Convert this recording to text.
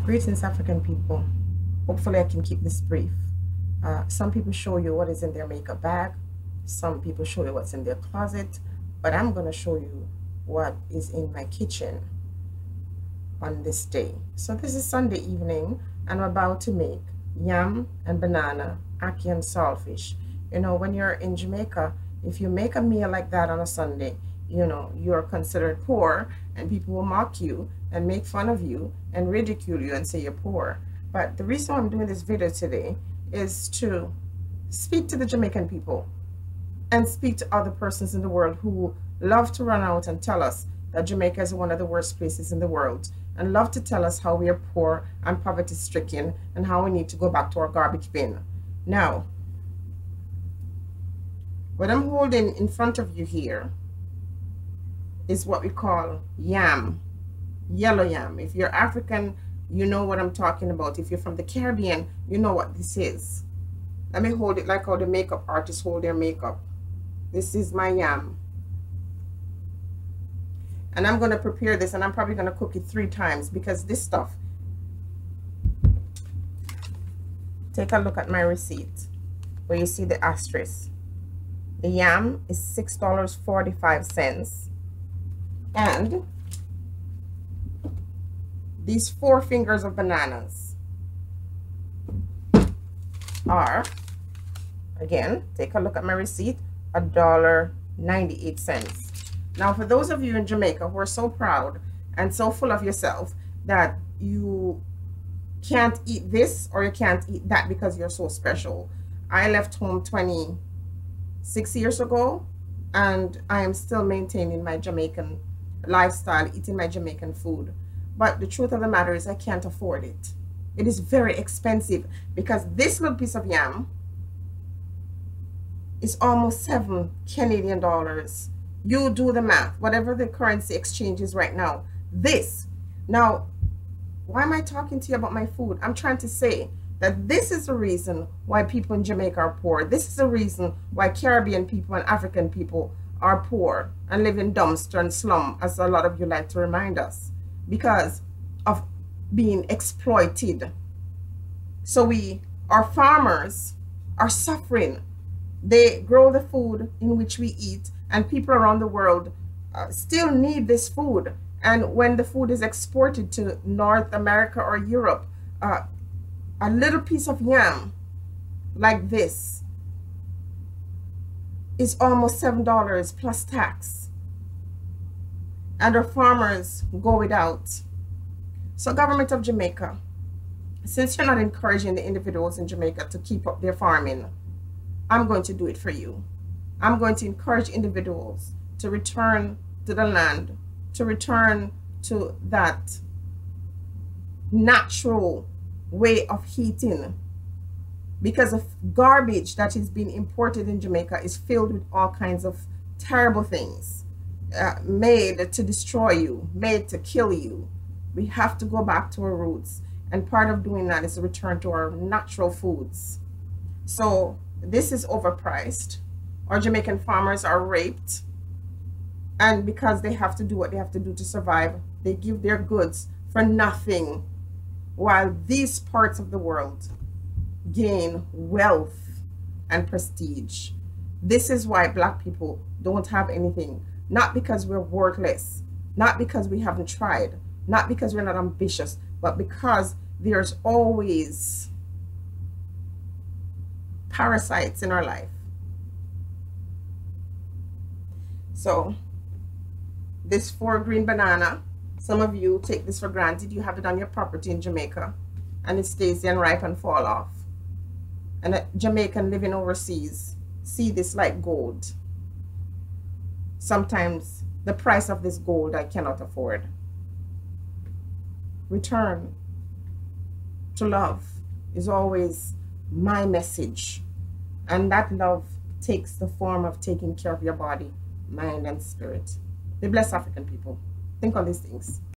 Greetings, African people. Hopefully, I can keep this brief. Some people show you what is in their makeup bag, some people show you what's in their closet, but I'm going to show you what is in my kitchen on this day. So, this is Sunday evening, and I'm about to make yam and banana, ackee and saltfish. You know, when you're in Jamaica, if you make a meal like that on a Sunday, you know, you're considered poor, and people will mock you and make fun of you and ridicule you and say you're poor. But the reason I'm doing this video today is to speak to the Jamaican people and speak to other persons in the world who love to run out and tell us that Jamaica is one of the worst places in the world, and love to tell us how we are poor and poverty stricken and how we need to go back to our garbage bin. Now, what I'm holding in front of you here is what we call yam, yellow yam. If you're African, you know what I'm talking about. If you're from the Caribbean, you know what this is. Let me hold it like how the makeup artists hold their makeup. This is my yam. And I'm going to prepare this, and I'm probably going to cook it 3 times because this stuff, take a look at my receipt where you see the asterisk. The yam is $6.45. And these 4 fingers of bananas are, again, take a look at my receipt, $1.98. Now, for those of you in Jamaica who are so proud and so full of yourself that you can't eat this or you can't eat that because you're so special, I left home 26 years ago, and I am still maintaining my Jamaican lifestyle, eating my Jamaican food. But the truth of the matter is I can't afford it. It is very expensive because this little piece of yam is almost 7 Canadian dollars. You do the math, whatever the currency exchange is right now. Now, why am I talking to you about my food? I'm trying to say that this is the reason why people in Jamaica are poor. This is the reason why Caribbean people and African people are poor and live in dumpster and slum, as a lot of you like to remind us, because of being exploited. So our farmers are suffering. They grow the food in which we eat, and people around the world still need this food. And when the food is exported to North America or Europe, a little piece of yam like this is almost $7 plus tax, and our farmers go without. So, government of Jamaica, since you're not encouraging the individuals in Jamaica to keep up their farming, I'm going to do it for you. I'm going to encourage individuals to return to the land, to return to that natural way of heating, because of garbage that is being imported in Jamaica is filled with all kinds of terrible things, made to destroy you, made to kill you. We have to go back to our roots, and part of doing that is to return to our natural foods. So this is overpriced. Our Jamaican farmers are raped, and because they have to do what they have to do to survive, they give their goods for nothing, while these parts of the world gain wealth and prestige. This is why Black people don't have anything, not because we're worthless, not because we haven't tried, not because we're not ambitious, but because there's always parasites in our life. So this 4 green banana, some of you take this for granted. You have it on your property in Jamaica, and it stays there and ripe and fall off. And a Jamaican living overseas see this like gold. Sometimes the price of this gold I cannot afford. Return to love is always my message, and that love takes the form of taking care of your body, mind, and spirit. Be blessed, African people. Think on these things.